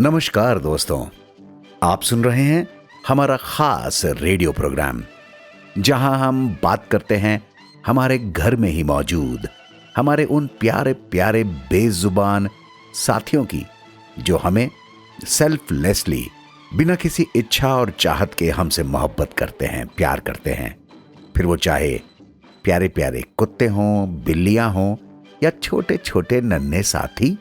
नमस्कार दोस्तों, आप सुन रहे हैं हमारा खास रेडियो प्रोग्राम जहां हम बात करते हैं हमारे घर में ही मौजूद हमारे उन प्यारे प्यारे बेजुबान साथियों की जो हमें सेल्फलेसली बिना किसी इच्छा और चाहत के हमसे मोहब्बत करते हैं, प्यार करते हैं। फिर वो चाहे प्यारे प्यारे कुत्ते हों, बिल्लियां हों या छोटे छोटे नन्हे साथी,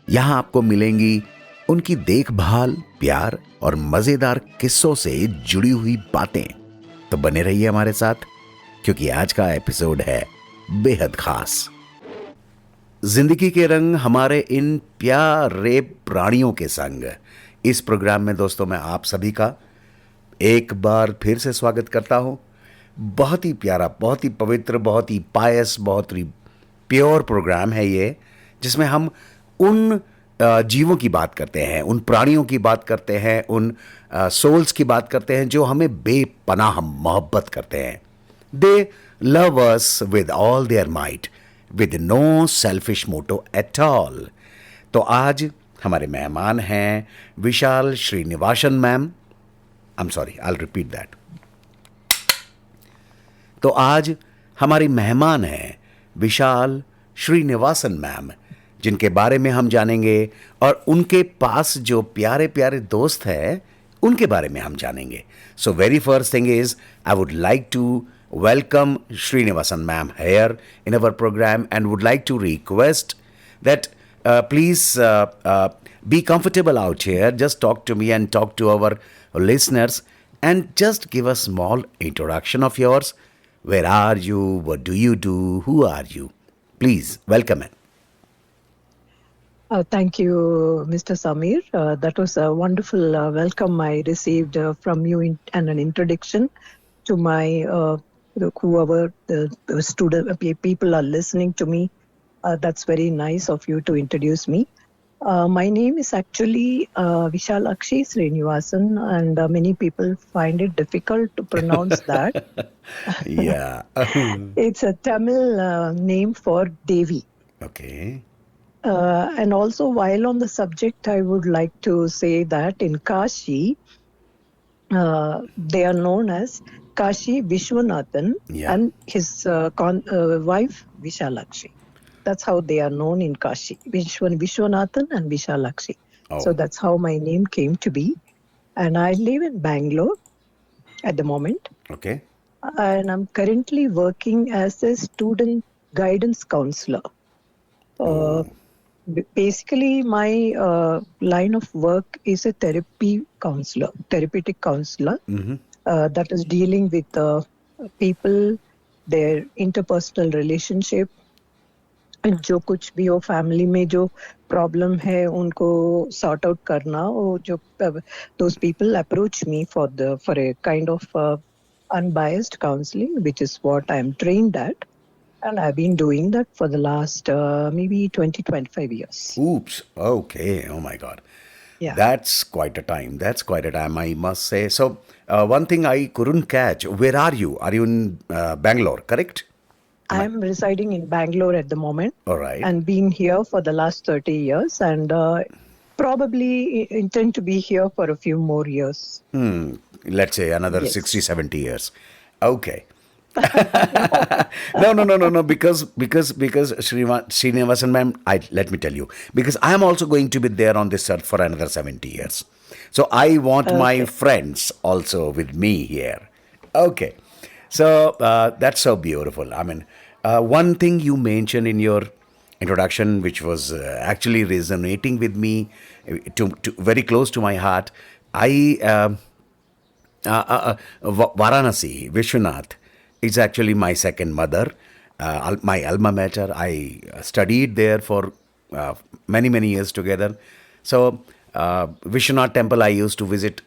यहां आपको मिलेंगी उनकी देखभाल, प्यार और मजेदार किस्सों से जुड़ी हुई बातें। तो बने रहिए हमारे साथ, क्योंकि आज का एपिसोड है बेहद खास। जिंदगी के रंग हमारे इन प्यारे प्राणियों के संग इस प्रोग्राम में दोस्तों मैं आप सभी का एक बार फिर से स्वागत करता हूं। बहुत ही प्यारा, बहुत ही पवित्र, बहुत ही पायस, बहुत ही प्योर प्रोग्राम है ये, जिसमें हम उन जीवों की बात करते हैं, उन प्राणियों की बात करते हैं, उन सोल्स की बात करते हैं जो हमें बेपनाह मोहब्बत करते हैं। They love us with all their might, with no selfish motto at all. तो आज हमारे मेहमान हैं Vishal Srinivasan ma'am. I am sorry, I will repeat that. तो आज हमारी मेहमान हैं विशाल श्रीनिवासन मैम, जिनके बारे में हम जानेंगे और उनके पास जो प्यारे प्यारे दोस्त हैं उनके बारे में हम जानेंगे। So very first thing is I would like to welcome Srinivasan ma'am here in our program and would like to request that please be comfortable out here. Just talk to me and talk to our listeners and just give a small introduction of yours. Where are you? What do you do? Who are you? Please welcome it. Thank you, Mr. Samir. That was a wonderful welcome I received from you and an introduction to my whoever the student people are listening to me. That's very nice of you to introduce me. My name is actually Vishalakshy Srinivasan, and many people find it difficult to pronounce that. Yeah. It's a Tamil name for Devi. Okay. And also, while on the subject, I would like to say that in Kashi, they are known as Kashi Vishwanathan and his wife Vishalakshi. That's how they are known in Kashi, Vishwanathan and Vishalakshi. Oh. So that's how my name came to be. And I live in Bangalore at the moment. Okay. And I'm currently working as a student guidance counselor. Basically, my line of work is a therapeutic counselor. Mm-hmm. That is dealing with people, their interpersonal relationship, and जो कुछ भी हो family में जो problem है उनको sort out करना। और जो those people approach me for a kind of unbiased counseling, which is what I am trained at, and I've been doing that for the last maybe 20-25 years. Oops. Okay. Oh my God. Yeah. That's quite a time. That's quite a time, I must say. So, one thing I couldn't catch. Where are you? Are you in Bangalore, correct? I'm residing in Bangalore at the moment. All right. And been here for the last 30 years and probably intend to be here for a few more years. Let's say another Yes. 60, 70 years. Okay. No. Because Srinivasan ma'am, let me tell you, because I am also going to be there on this earth for another 70 years. So I want my friends also with me here. Okay. So that's so beautiful. I mean, one thing you mentioned in your introduction, which was actually resonating with me, to very close to my heart. Varanasi, Vishwanath, is actually my second mother, my alma mater. I studied there for many years together. So Vishwanath temple I used to visit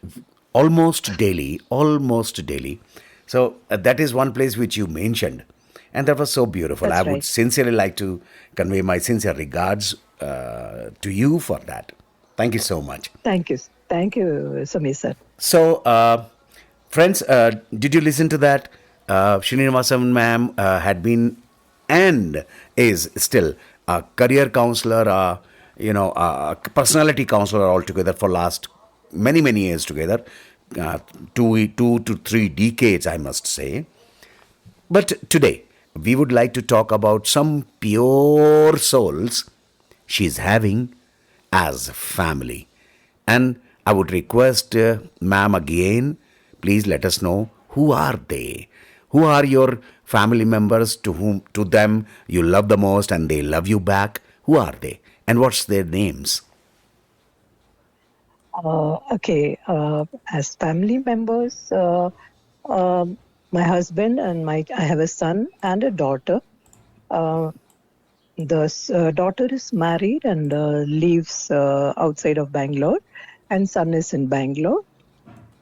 almost daily. So that is one place which you mentioned, and that was so beautiful. That's I would right. sincerely like to convey my sincere regards to you for that. Thank you so much. Thank you, Samir sir. So, friends, did you listen to that? Srinivasan ma'am had been and is still a career counselor, a personality counselor altogether for last many years together, uh, 2 to 3 decades, I must say. But today, we would like to talk about some pure souls she's having as family. And I would request ma'am again, please let us know who are they? Who are your family members to them you love the most and they love you back? Who are they? And what's their names? Okay, as family members, um my husband and I have a son and a daughter. Uh, the daughter is married and lives outside of Bangalore, and son is in Bangalore.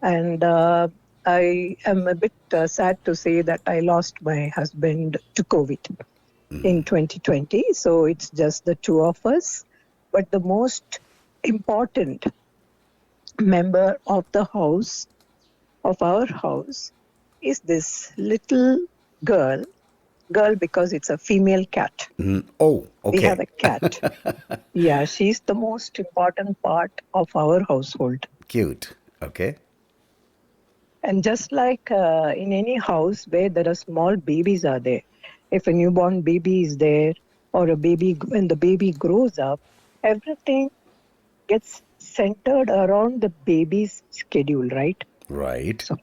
And I am a bit sad to say that I lost my husband to COVID in 2020. So it's just the two of us. But the most important member of the house, of our house, is this little girl. Girl because it's a female cat. Oh, We have okay. a cat. Yeah, she's the most important part of our household. Cute. Okay. And just like in any house where there are small babies are there, if a newborn baby is there or a baby, when the baby grows up, everything gets centered around the baby's schedule, right? Right. So,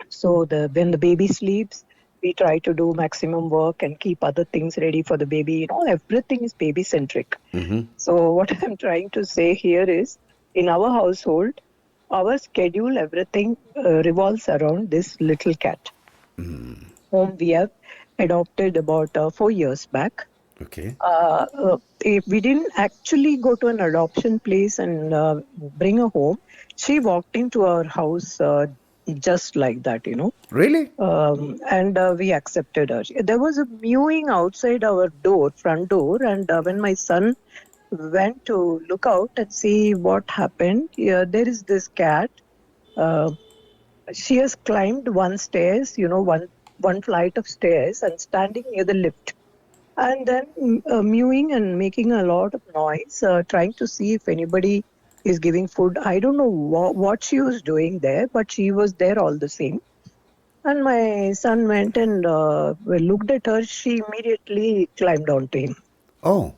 so when the baby sleeps, we try to do maximum work and keep other things ready for the baby. You know, everything is baby centric. So what I'm trying to say here is, in our household, our schedule, everything revolves around this little cat, whom we have adopted about 4 years back. Okay. If we didn't actually go to an adoption place and bring her home, she walked into our house just like that, you know. Really? And we accepted her. There was a mewing outside our door, front door, and when my son went to look out and see what happened, there is this cat. Uh, she has climbed one stairs, you know, one flight of stairs, and standing near the lift, and then mewing and making a lot of noise, trying to see if anybody is giving food. I don't know what she was doing there, but she was there all the same. And my son went and looked at her. She immediately climbed onto him. Oh,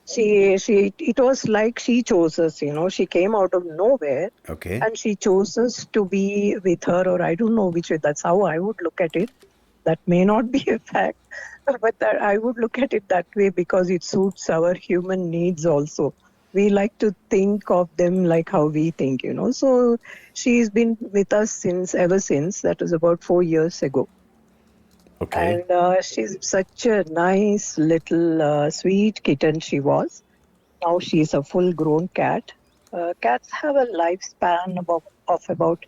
It was like she chose us, you know. She came out of nowhere okay. and she chose us to be with her, or I don't know which way. That's how I would look at it. That may not be a fact, but that I would look at it that way because it suits our human needs also. We like to think of them like how we think, you know. So she's been with us ever since. That was about 4 years ago. Okay. And she's such a nice little sweet kitten she was. Now she's a full-grown cat. Cats have a lifespan of about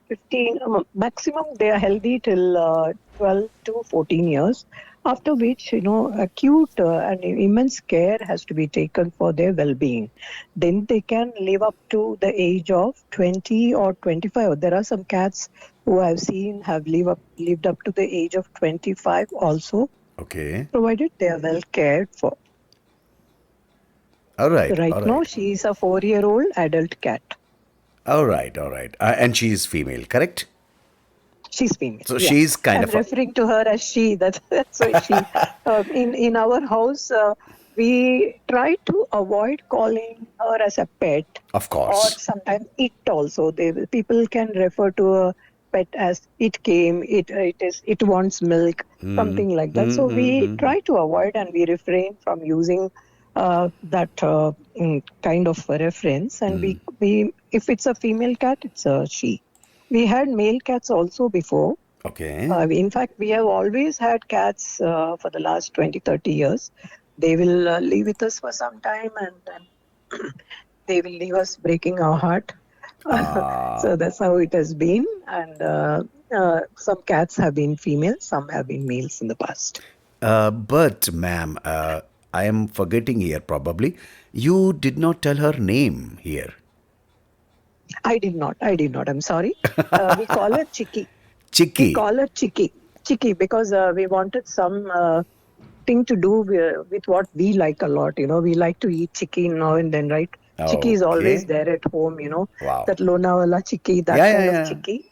15, maximum they are healthy till 12 to 14 years, after which, you know, acute and immense care has to be taken for their well-being. Then they can live up to the age of 20 or 25. There are some cats who I've seen have lived up to the age of 25 also, Okay. provided they are well cared for. All right. Right All now, right. she is a 4-year-old adult cat. All right. All right. And she is female, correct? She's female. So Yeah, she's kind I'm of a. referring to her as she. That's why she. In our house, we try to avoid calling her as a pet, Of or course. sometimes it also. People can refer to a pet as it came, it wants milk, something like that. So we try to avoid and we refrain from using that kind of a reference. And we if it's a female cat, it's a she. We had male cats also before. Okay. In fact, we have always had cats for the last 20, 30 years. They will live with us for some time and then they will leave us breaking our heart. So that's how it has been. And some cats have been females, some have been males in the past. But, ma'am, I am forgetting here probably. You did not tell her name here. I did not. I'm sorry. We call her Chikki. We Chikki. call her Chikki. Chikki, because we wanted some thing to do with what we like a lot. We like to eat chikki now and then, right? Chikki is always Okay. there at home. Wow. That Lonavala chikki, that Yeah, kind yeah, of yeah. chikki.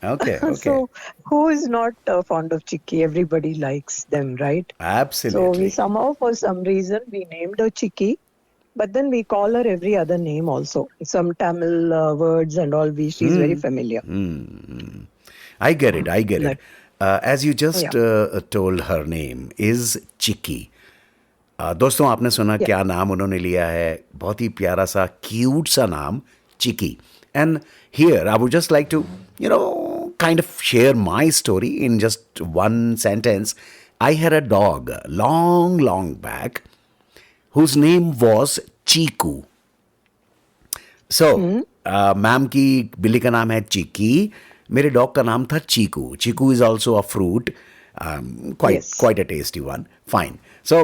Okay, okay. So who is not fond of chikki? Everybody likes them, right? So we Absolutely. somehow, for some reason, we named her Chikki, but then we call her every other name also. Some Tamil words and all. She's very familiar. I get it. I get it. Like, As you just yeah, told, her name is Chikki. दोस्तों, आपने सुना yeah, क्या नाम उन्होंने लिया है? बहुत ही प्यारा सा क्यूट सा नाम, Chiki. And here I would just like to kind of share my story in just one sentence. I had a dog long, long back whose name was Chiku. So ma'am की बिल्ली का नाम है चिक्की. मेरे डॉग का नाम था Chiku. Chiku is also a fruit, quite yes, quite a tasty one. Fine. So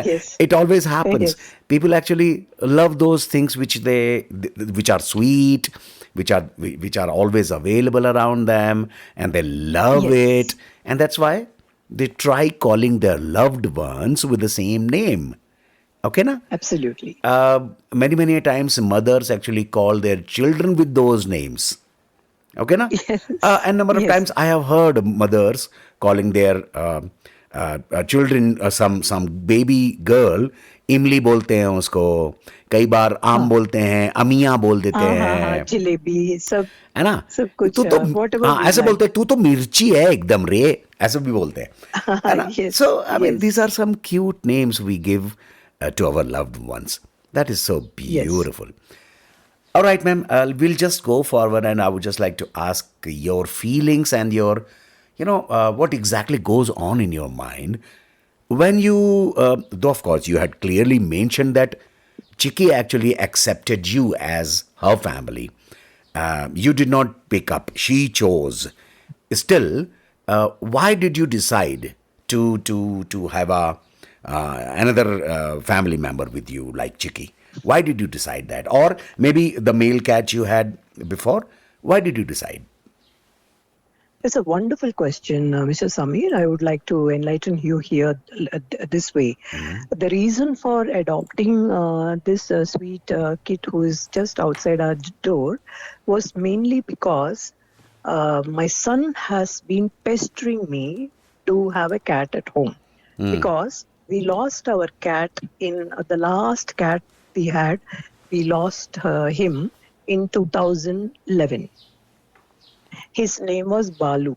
yes, it always happens. yes, People actually love those things which are sweet, which are always available around them, and they love it, yes, and that's why they try calling their loved ones with the same name. Okay, na? absolutely. Many times mothers actually call their children with those names. Okay, na? Yes, And number of yes. times I have heard mothers calling their children, some baby girl, इमली बोलते हैं उसको, कई बार आम हाँ, बोलते हैं, अमिया बोल देते हाँ, हाँ, हैं, जलेबी है ना? सब तू कुछ तो, whatever हाँ, we ऐसे बोलते like. हैं, तू तो मिर्ची है एकदम रे, ऐसे भी बोलते हैं, है ना? Yes, So I mean, these are yes, some cute names we give to our loved ones. That is so yes. beautiful. All right, ma'am. We'll just go forward, and I would just like to ask your feelings and your, what exactly goes on in your mind when you, though of course you had clearly mentioned that Chiki actually accepted you as her family. You did not pick up; she chose. Still, why did you decide to have a another family member with you like Chiki? Why did you decide that? Or maybe the male cat you had before? Why did you decide? It's a wonderful question, Mr. Samir. I would like to enlighten you here this way. The reason for adopting this sweet kid who is just outside our door was mainly because my son has been pestering me to have a cat at home, because we lost our cat in the last cat we had. We lost him in 2011. His name was Balu.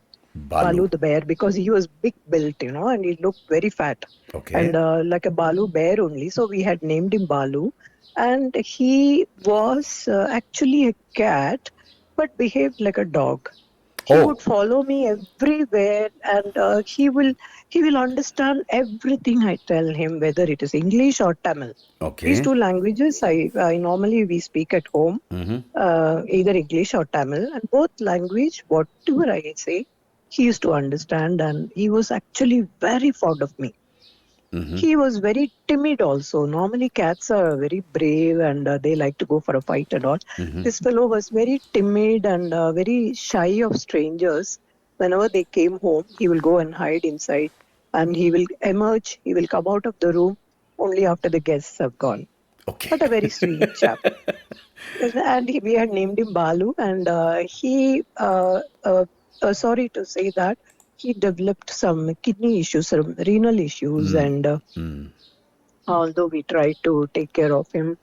Balu. Balu the bear, because he was big built, and he looked very fat and Okay. like a Balu bear only. So we had named him Balu. And he was actually a cat, but behaved like a dog. He Oh, would follow me everywhere, and he will understand everything I tell him, whether it is English or Tamil. These okay. two languages I normally we speak at home, either English or Tamil, and both language, whatever I say, he used to understand, and he was actually very fond of me. He was very timid also. Normally, cats are very brave and they like to go for a fight and all. This fellow was very timid and very shy of strangers. Whenever they came home, he will go and hide inside, and he will emerge. He will come out of the room only after the guests have gone. Okay. But a very sweet chap. And we had named him Balu, and sorry to say that he developed some kidney issues, some renal issues, and although we tried to take care of him,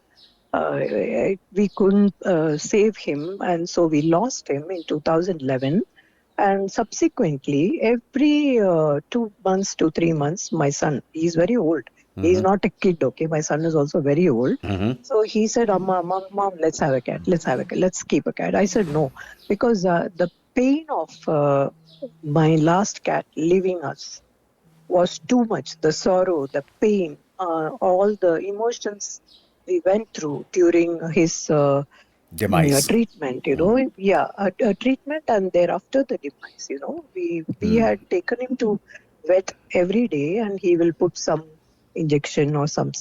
we couldn't save him, and so we lost him in 2011. And subsequently, every 2 months to 3 months, my son, he's very old. He's not a kid, okay? My son is also very old. So he said, Mom, let's have a cat. Let's have a cat. Let's keep a cat. I said, no, because the pain of my last cat leaving us was too much. The sorrow, the pain, all the emotions we went through during his Demise. treatment, a treatment, and thereafter the demise. We had taken him to vet every day, and he will put some injection or some.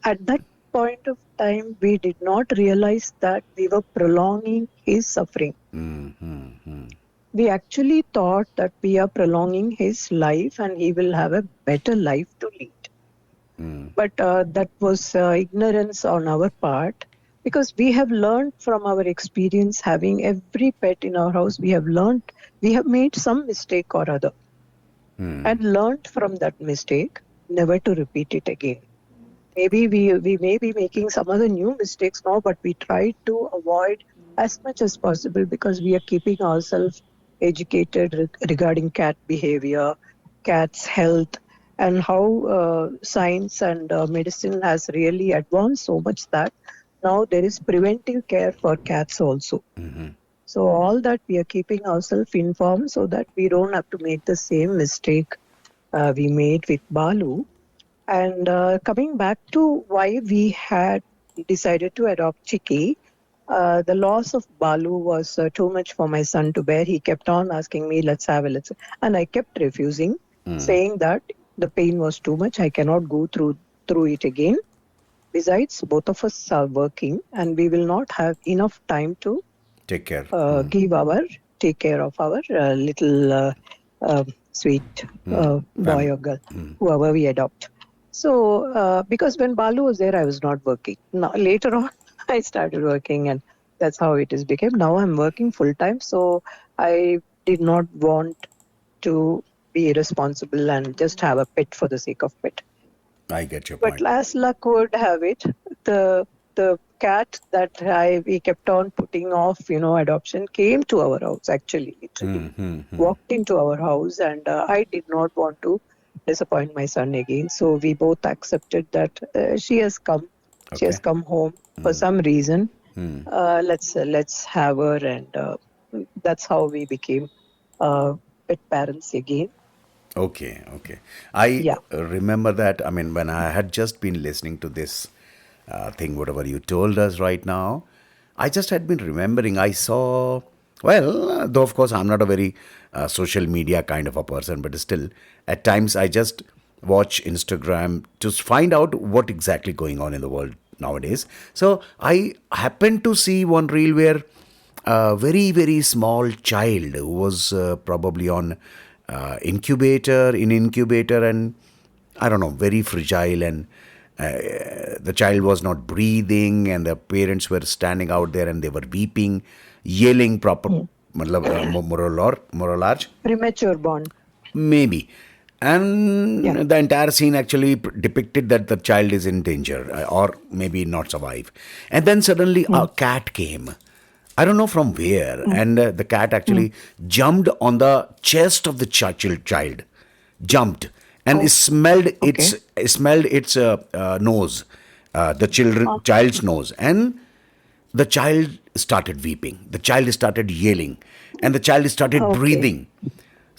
At that point of time, we did not realize that we were prolonging his suffering. we actually thought that we are prolonging his life and he will have a better life to lead. But that was ignorance on our part, because we have learned from our experience having every pet in our house. We have made some mistake or other and learned from that mistake never to repeat it again. Maybe we may be making some other new mistakes now, but we try to avoid as much as possible, because we are keeping ourselves educated regarding cat behavior, cat's health, and how science and medicine has really advanced so much that now there is preventive care for cats also. So all that we are keeping ourselves informed so that we don't have to make the same mistake we made with Balu. And coming back to why we had decided to adopt Chikki, the loss of Balu was too much for my son to bear. He kept on asking me, let's have a. And I kept refusing, saying that the pain was too much. I cannot go through it again. Besides, both of us are working and we will not have enough time to take care of our little sweet boy or girl, whoever we adopt. So, because when Balu was there, I was not working. Now, later on, I started working, and that's how it has become. Now I'm working full time, so I did not want to be irresponsible and just have a pet for the sake of pet. I get your point. But as luck would have it, the cat that we kept on putting off, adoption, came to our house. Actually, literally walked into our house, and I did not want to disappoint my son again. So we both accepted that she has come. Okay. She has come home for some reason. Let's have her, and that's how we became pet parents again. Okay. I remember that. I mean, when I had just been listening to this thing, whatever you told us right now, I just had been remembering. I saw, though of course I'm not a very social media kind of a person, but still, at times I just watch Instagram to find out what exactly going on in the world nowadays. So I happened to see one reel where a very, very small child who was probably on incubator, and I don't know, very fragile, and the child was not breathing, and the parents were standing out there and they were weeping, yelling proper, moral arch. Premature born. Maybe. And the entire scene actually depicted that the child is in danger or maybe not survive. And then suddenly a cat came. I don't know from where. And the cat actually jumped on the chest of the child. Jumped. And smelled its nose. The child's nose. And the child started weeping. The child started yelling. And the child started breathing.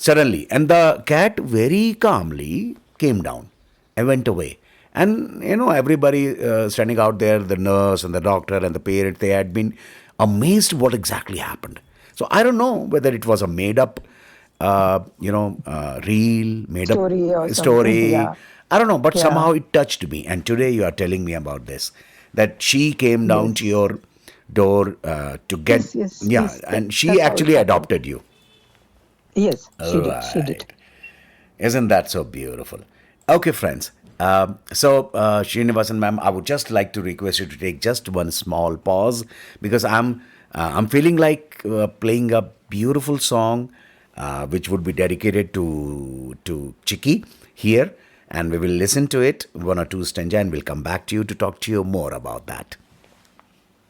Suddenly, and the cat very calmly came down and went away. And, everybody standing out there, the nurse and the doctor and the parent, they had been amazed what exactly happened. So I don't know whether it was a made-up, reel, made-up story. Yeah. I don't know, but somehow it touched me. And today you are telling me about this, that she came down to your door to get, and she actually adopted you. Yes, she did. Isn't that so beautiful? Okay, friends. So, Srinivasan ma'am, I would just like to request you to take just one small pause, because I'm feeling like playing a beautiful song which would be dedicated to Chikki here, and we will listen to it, one or two stanza, and we'll come back to you to talk to you more about that.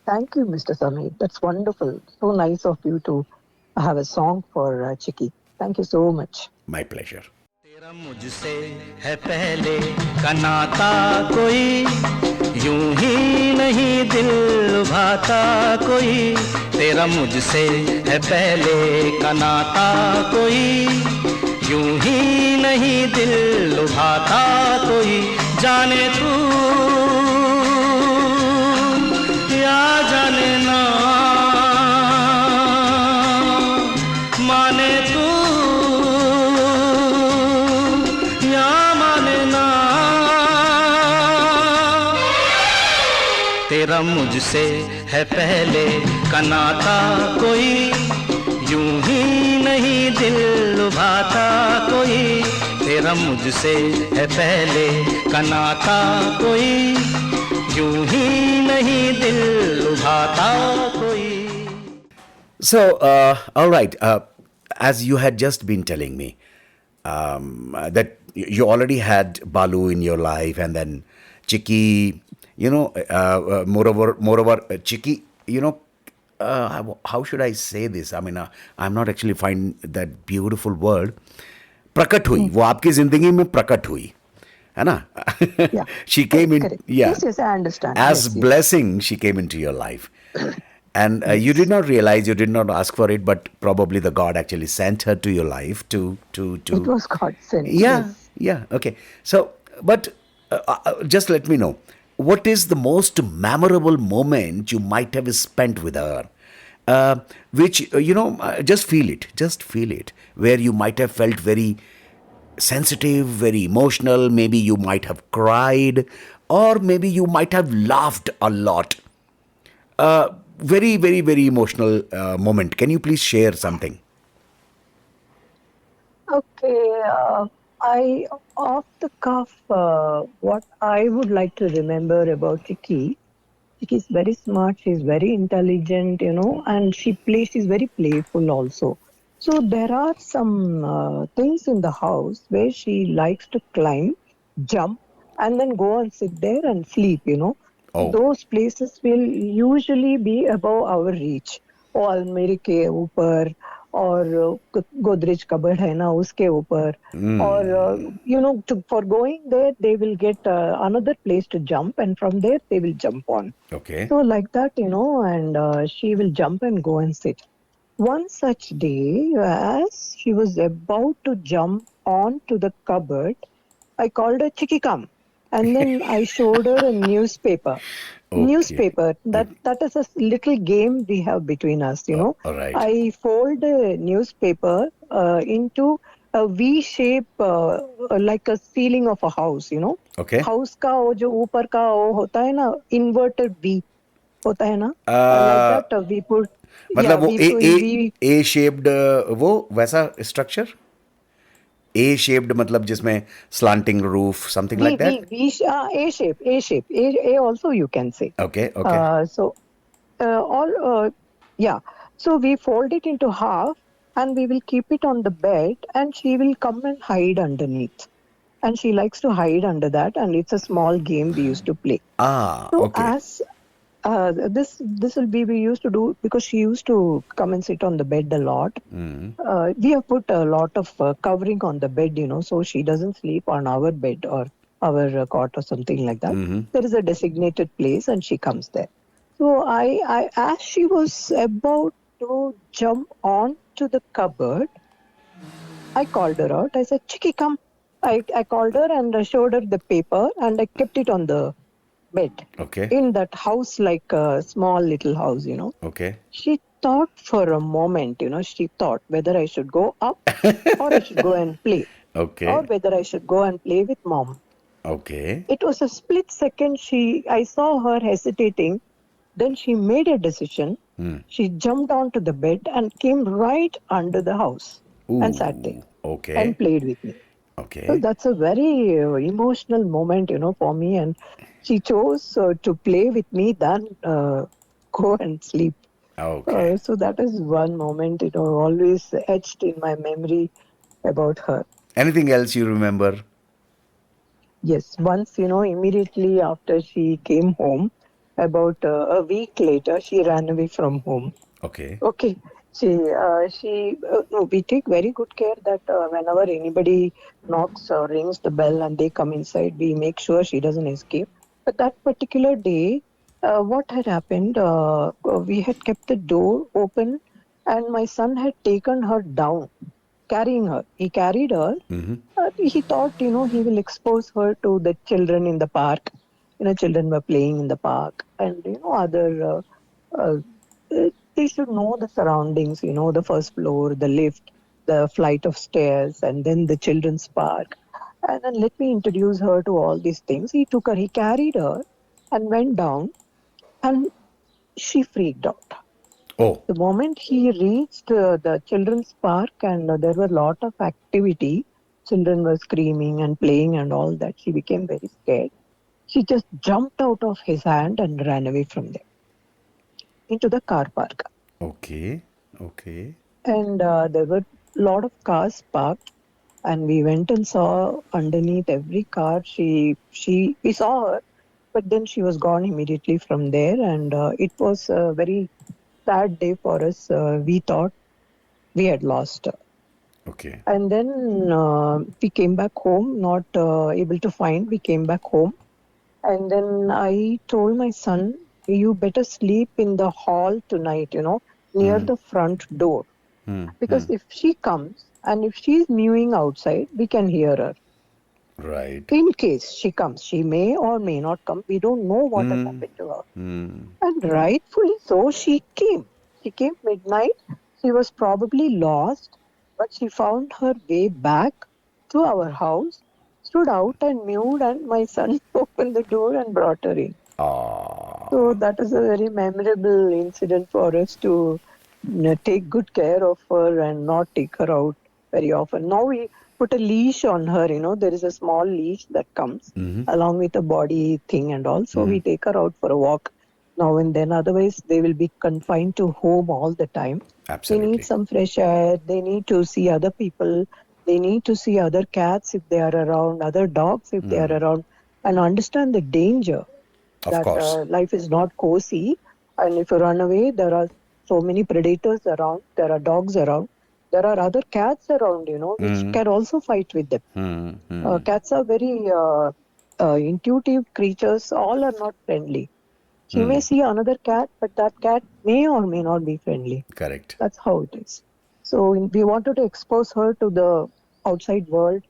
Thank you, Mr. Samir. That's wonderful. So nice of you to have a song for Chikki. Thank you so much. My pleasure. तेरा मुझसे है पहले का नाता कोई, यूं ही नहीं दिल लुभाता कोई। तेरा मुझसे है पहले का नाता कोई, यूं ही नहीं दिल लुभाता कोई। जाने तू या जाने ना, माने तू या माने ना, तेरा मुझसे है पहले का नाता कोई, यूं ही नहीं दिल लुभाता कोई, तेरा मुझसे है पहले का नाता कोई, यूं ही नहीं दिल लुभाता कोई. So, all right. As you had just been telling me that you already had Balu in your life, and then Chikki, moreover, Chikki, how should I say this? I mean, I'm not actually find that beautiful word. प्रकट हुई, वो आपकी जिंदगी में प्रकट हुई, है ना? Yeah. She came in, Correct. yeah. Yes, I understand. As Yes, yes. blessing, she came into your life. And you did not realize, you did not ask for it, but probably the God actually sent her to your life to. It was God sent. Yeah, Yes. yeah, okay. So, but just let me know, what is the most memorable moment you might have spent with her? Which, just feel it, where you might have felt very sensitive, very emotional, maybe you might have cried, or maybe you might have laughed a lot. Very, very, very emotional moment. Can you please share something? Okay. I off the cuff, what I would like to remember about Chikki. Chikki is very smart. She's very intelligent, and she's very playful also. So there are some things in the house where she likes to climb, jump, and then go and sit there and sleep. Oh. Those places will usually be above our reach. वो अलमीरे के ऊपर और Godrej cupboard है ना उसके ऊपर और for going there they will get another place to jump, and from there they will jump on. Okay. So like that, and she will jump and go and sit. One such day, as she was about to jump onto the cupboard, I called her, Chikki, come. And then I showed her a newspaper. Okay. Newspaper, that is a little game we have between us. All right. I fold a newspaper into a V shape, like a ceiling of a house. Okay. House का वो जो ऊपर का वो होता है ना, inverted V होता है ना, like that we put. मतलब वो we ए शेप्ड, वो वैसा स्ट्रक्चर ए शेप्ड, मतलब जिसमें slanting roof, something like that. A shape. A also you can say. Okay. Yeah. So we fold it into half and we will keep it on the bed, and she will come and hide underneath. And she likes to hide under that, and it's a small game we used to play. So Okay. as this will be we used to do, because she used to come and sit on the bed a lot. We have put a lot of covering on the bed, so she doesn't sleep on our bed or our cot or something like that. There is a designated place and she comes there. So I as she was about to jump on to the cupboard, I called her out. I said, Chikki, come. I called her and I showed her the paper, and I kept it on the bed. Okay. In that house, like a small little house. Okay. She thought for a moment, she thought whether I should go up or I should go and play. Okay. Or whether I should go and play with mom. Okay. It was a split second. I saw her hesitating. Then she made a decision. She jumped onto the bed and came right under the house and sat there. Okay. And played with me. Okay. So that's a very emotional moment, for me. And she chose to play with me than go and sleep. Okay. So that is one moment, always etched in my memory about her. Anything else you remember? Yes, once, immediately after she came home, about a week later, she ran away from home. Okay. Okay. We take very good care that whenever anybody knocks or rings the bell and they come inside, we make sure she doesn't escape. But that particular day, what had happened, we had kept the door open and my son had taken her down, carrying her. He carried her. He thought, he will expose her to the children in the park. Children were playing in the park and, other... they should know the surroundings, the first floor, the lift, the flight of stairs, and then the children's park. And then let me introduce her to all these things. He carried her and went down, and she freaked out. Oh, The moment he reached the children's park, and there were a lot of activity, children were screaming and playing and all that, she became very scared. She just jumped out of his hand and ran away from there into the car park. okay, okay. And there were a lot of cars parked, and we went and saw underneath every car. We saw her, but then she was gone immediately from there, and it was a very sad day for us. We thought we had lost her. Okay. And then we came back home, not able to find. We came back home. And then I told my son, you better sleep in the hall tonight, near the front door. Because if she comes and if she's mewing outside, we can hear her. Right. In case she comes, she may or may not come. We don't know what has happened to her. And rightfully so, she came. She came midnight. She was probably lost, but she found her way back to our house, stood out and mewed, and my son opened the door and brought her in. Ah, So that is a very memorable incident for us to take good care of her and not take her out very often. Now we put a leash on her, there is a small leash that comes along with a body thing and all. So we take her out for a walk now and then. Otherwise, they will be confined to home all the time. They need absolutely. some fresh air. They need to see other people. They need to see other cats if they are around, other dogs if they are around, and understand the danger Of that course. life is not cozy. And if you run away, there are so many predators around. There are dogs around. There are other cats around, which can also fight with them. Cats are very intuitive creatures. All are not friendly. She may see another cat, but that cat may or may not be friendly. Correct. That's how it is. So we wanted to expose her to the outside world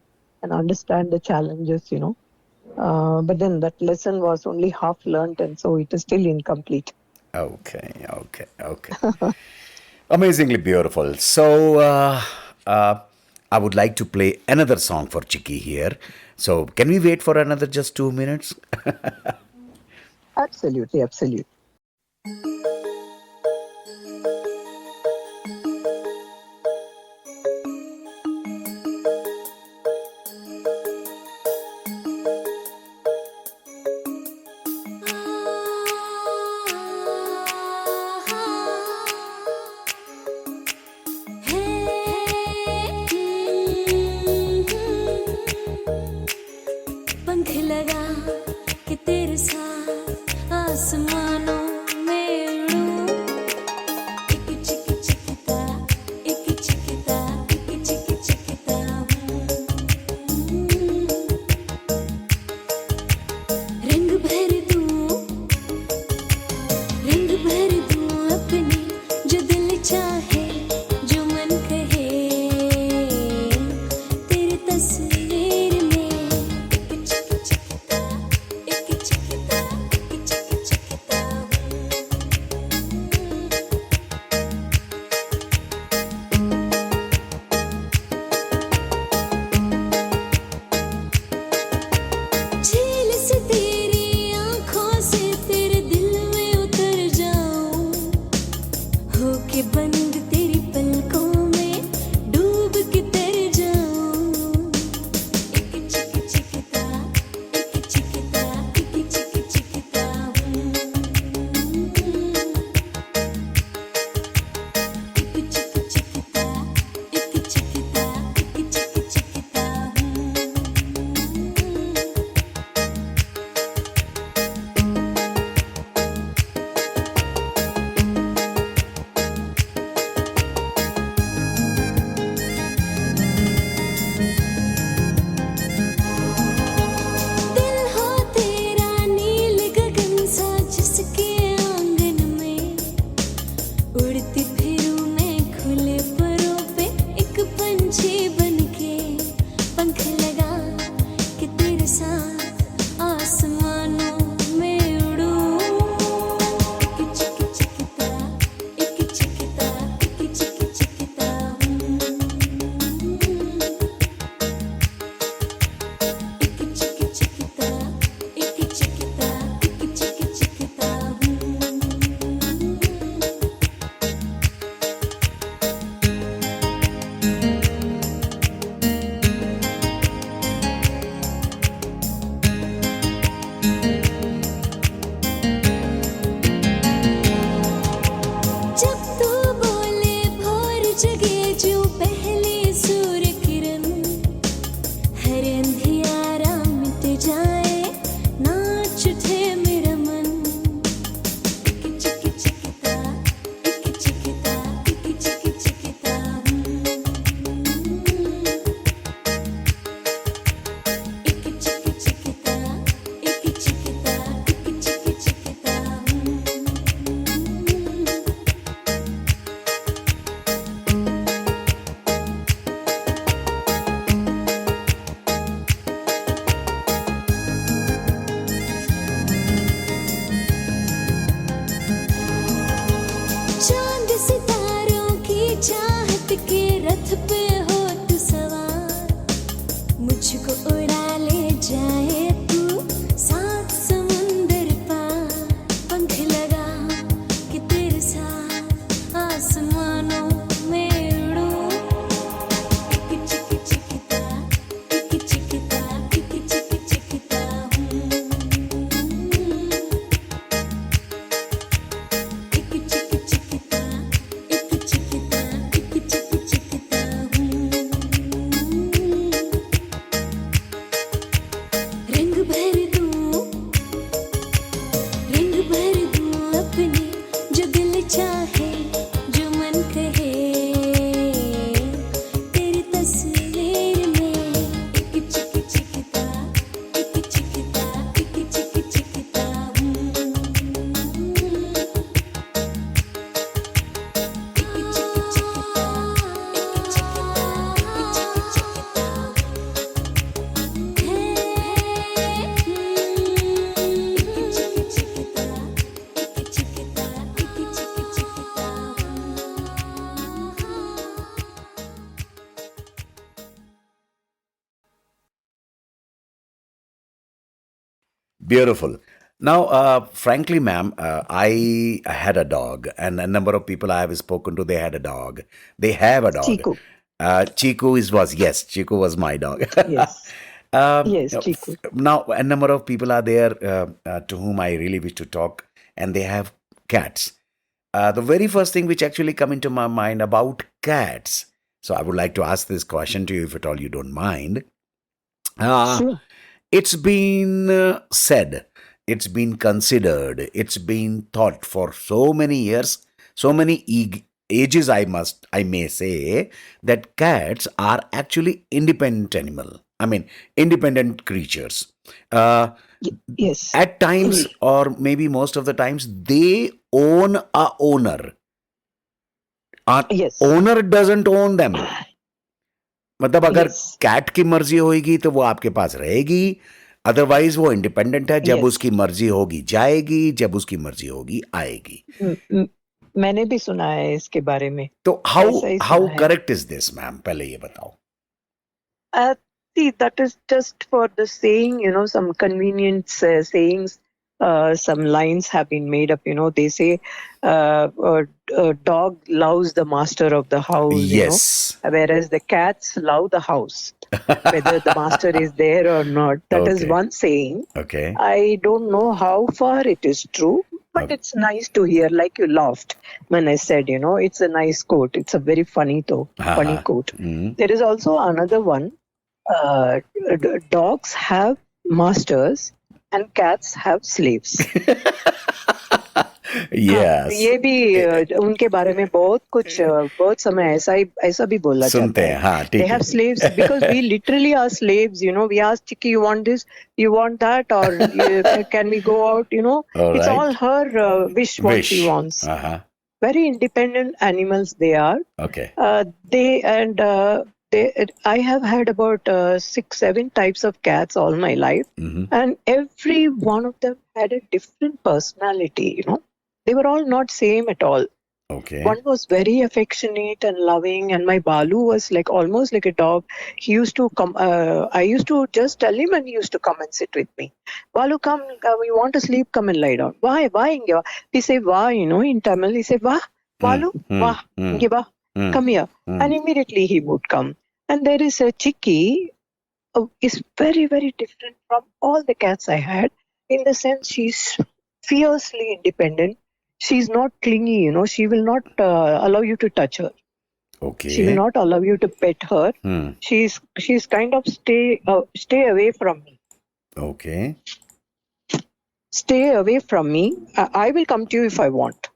and understand the challenges. But then that lesson was only half learned, and so it is still incomplete. Okay, okay, okay. Amazingly beautiful. So, I would like to play another song for Chikki here. So, can we wait for another just 2 minutes? Absolutely, absolutely. पंख लगा कि तेरे साथ आसमानों में उड़ूं एक चिक चिकता एक चिकता एक चिक चिकता रंग भर दूं अपने जो दिल चाहे जो मन कहे तेरी तस्वीर में एक चिक चिकता एक चिकता एक चिक चिकता उड़ा ले जाए तू सात समुंदर पार, पंख लगा कि तेरे साथ आसमानों में उड़ूं। टिकी चिकी चिकिता, टिकी चिकिता, टिकी चिकी चिकिता हूँ। टिकी चिकी चिकिता, टिकी चिकिता, टिकी चिकी चिकिता हूँ। रंग भर दूँ, रंग भर दूँ अपने, जो दिल चाहे, जो मन कहे, तेरी तस्वीर में। टिकी चिकी चिकिता, टिकी चिकिता, टिकी चिकी चिकिता हूँ। टिकी चिकी चिकिता, टिकी चिकिता, टिकी चिकी चिकिता है। टिकी चिकी चिकिता, टिकी चिकिता, टिकी चिकी चिकिता हूँ। Beautiful. Now, frankly, ma'am, I had a dog, and a number of people I have spoken to, they had a dog. They have a dog. Chiku. Yes, Chiku was my dog. Yes. Yes, Chiku. Now, a number of people are there to whom I really wish to talk, and they have cats. The very first thing which actually come into my mind about cats. So I would like to ask this question to you, if at all you don't mind. Sure. It's been said, it's been considered, it's been thought for so many years, so many ages, I may say, that cats are actually independent animal. I mean, independent creatures. Yes. At times, or maybe most of the times, they own a owner. Yes. Owner doesn't own them. मतलब अगर Yes. Cat की मर्जी होगी तो वो आपके पास रहेगी, otherwise वो इंडिपेंडेंट है. जब Yes. उसकी मर्जी होगी जाएगी, जब उसकी मर्जी होगी आएगी. मैंने भी सुना है इसके बारे में. तो ऐसा ही हाउ सुना है. करेक्ट इज दिस मैम, पहले ये बताओ. See, that is just for the saying, some convenient sayings. Some lines have been made up, they say a dog loves the master of the house, Yes. whereas the cats love the house, whether the master is there or not. That is Okay. one saying. Okay. I don't know how far it is true, but Okay. it's nice to hear. Like you laughed when I said, it's a nice quote. It's a very funny funny quote. Mhm. There is also another one. Dogs have masters and cats have slaves. Yes. ये भी उनके बारे में बहुत समय ऐसा भी बोला सुनते जाता हैं. है. हाँ, ठीक They है. have slaves because we literally are slaves. We ask Chikki, you want this, you want that, or can we go out? All It's right. all her wish what she wants. Uh-huh. Very independent animals they are. Okay. I have had about 6-7 types of cats all my life, Mhm. and every one of them had a different personality. They were all not same at all. Okay. One was very affectionate and loving, and my Balu was like almost like a dog. He used to come. I used to just tell him, and he used to come and sit with me. Balu, come. We want to sleep. Come and lie down. Why? Why? Inge va? He say why? In Tamil, he say wah. Balu, wah. Inge va? Come here. And immediately he would come. And there is a Chikki, is very, very different from all the cats I had, in the sense she's fiercely independent. She's not clingy, she will not allow you to touch her. Okay. She will not allow you to pet her. She's kind of stay away from me. Okay. Stay away from me. I will come to you if I want.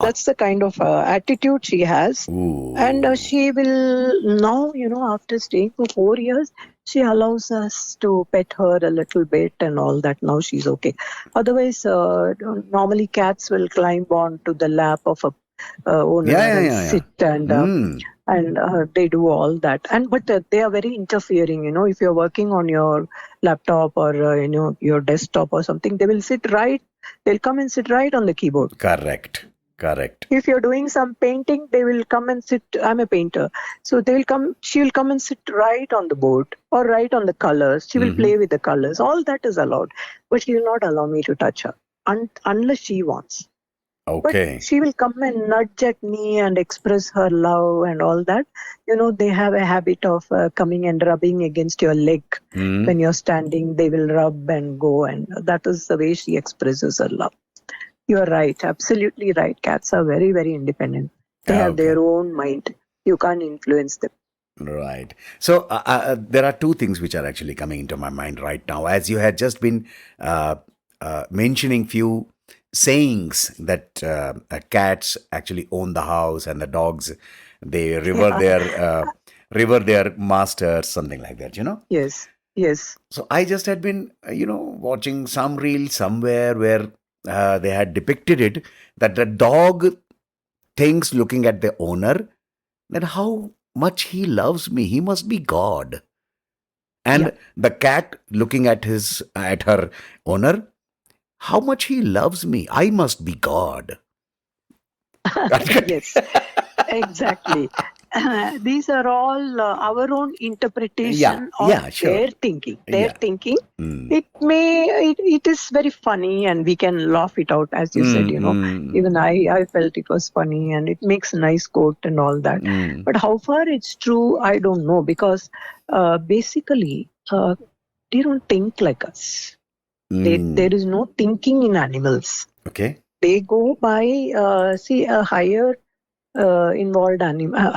That's the kind of attitude she has. Ooh. And she will now, after staying for 4 years, she allows us to pet her a little bit and all that. Now she's okay. Otherwise, normally cats will climb on to the lap of a owner and sit and they do all that. But they are very interfering. If you're working on your laptop or your desktop or something, they'll come and sit right on the keyboard. Correct. Correct. If you're doing some painting, they will come and sit. I'm a painter. So she will come and sit right on the board or right on the colors. She will play with the colors. All that is allowed. But she will not allow me to touch her unless she wants. But Okay. she will come and nudge at me and express her love and all that. They have a habit of coming and rubbing against your leg. When you're standing, they will rub and go. And that is the way she expresses her love. You're right, absolutely right. Cats are very, very independent. They have their own mind. You can't influence them. Right. So there are two things which are actually coming into my mind right now. As you had just been mentioning few sayings that cats actually own the house and the dogs, they revere their masters, something like that, Yes, yes. So I just had been, watching some reel somewhere where they had depicted it that the dog thinks, looking at the owner, that how much he loves me. He must be God. And Yeah. the cat looking at her owner, how much he loves me. I must be God. Yes, exactly. These are all our own interpretation of Yeah, sure. their thinking. Yeah. It is very funny and we can laugh it out, as you said, Even I felt it was funny and it makes a nice quote and all that. But how far it's true, I don't know, because basically they don't think like us. There is no thinking in animals. Okay. They go by a higher higher evolved animal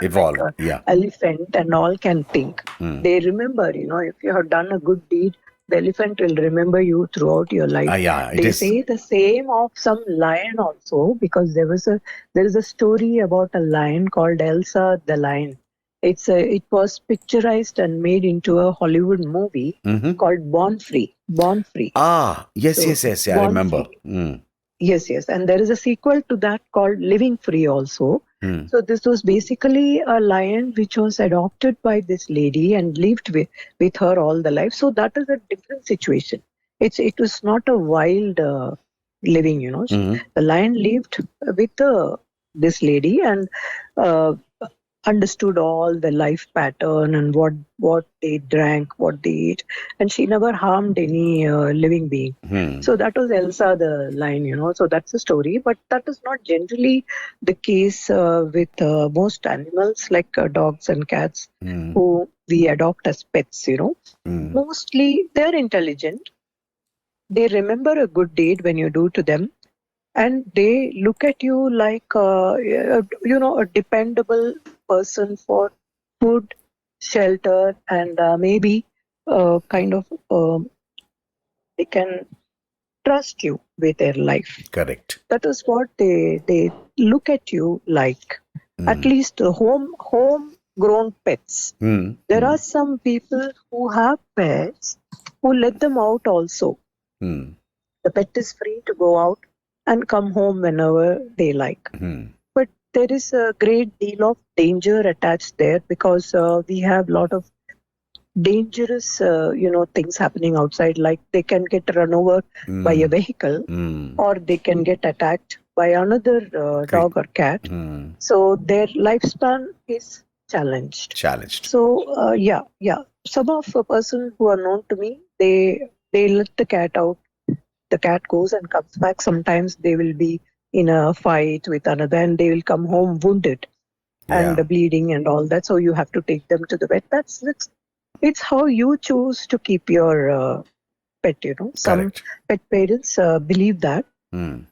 Evolve. like Yeah. elephant and all can think. They remember, if you have done a good deed, the elephant will remember you throughout your life. Yeah, it They is. say the same of some lion also, because there is a story about a lion called Elsa the lion. It was picturized and made into a Hollywood movie called Born Free. Born Free. Ah, yes, So yes, I Born remember. Free. Yes. And there is a sequel to that called Living Free also. So this was basically a lion which was adopted by this lady and lived with her all the life. So that is a different situation. It was not a wild living, The lion lived with this lady and uh, understood all the life pattern and what they drank, what they ate, and she never harmed any living being. So that was Elsa the lion, So that's the story, but that is not generally the case with most animals like dogs and cats who we adopt as pets. Mostly they're intelligent. They remember a good deed when you do to them, and they look at you like a dependable person for food, shelter, and maybe kind of they can trust you with their life. Correct. That is what they look at you like. At least home grown pets. There are some people who have pets who let them out also. The pet is free to go out and come home whenever they like. But there is a great deal of danger attached there because we have a lot of dangerous, things happening outside. Like they can get run over by a vehicle, or they can get attacked by another dog or cat. So their lifespan is challenged. So yeah. Some of a person who are known to me, they let the cat out. The cat goes and comes back. Sometimes they will be in a fight with another and they will come home wounded and bleeding and all that. So you have to take them to the vet. It's how you choose to keep your pet, Some Correct. pet parents believe that.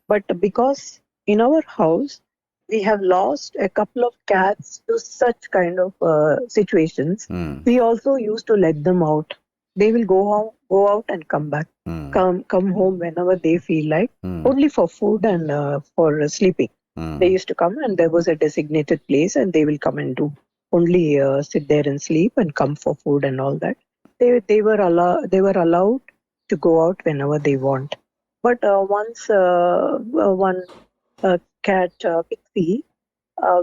But because in our house, we have lost a couple of cats to such kind of situations, we also used to let them out. They will go out and come back. Come home whenever they feel like, only for food and for sleeping. They used to come and there was a designated place and they will come and do only sit there and sleep and come for food and all that. They were allowed to go out whenever they want. But once one cat, Pixie,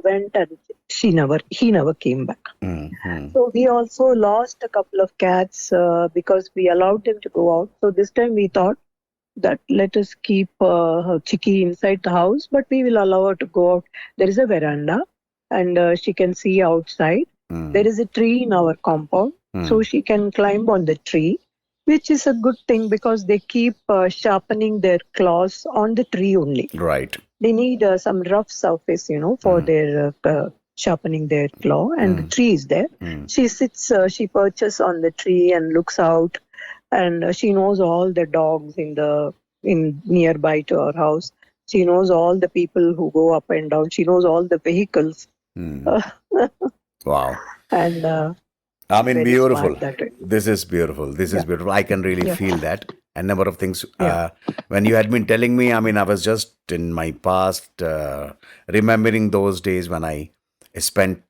went and he never came back. So we also lost a couple of cats because we allowed them to go out. So this time we thought that let us keep Chikki inside the house, but we will allow her to go out. There is a veranda and she can see outside. There is a tree in our compound, so she can climb on the tree, which is a good thing because they keep sharpening their claws on the tree only. Right. They need some rough surface, for their sharpening their claw, and the tree is there. She sits, she perches on the tree and looks out, and she knows all the dogs in nearby to our house. She knows all the people who go up and down. She knows all the vehicles. Wow. And I mean, very beautiful. smart that way. This is beautiful. This is beautiful. I can really Yeah. feel that. A number of things. Yeah. When you had been telling me, I mean, I was just in my past remembering those days when I spent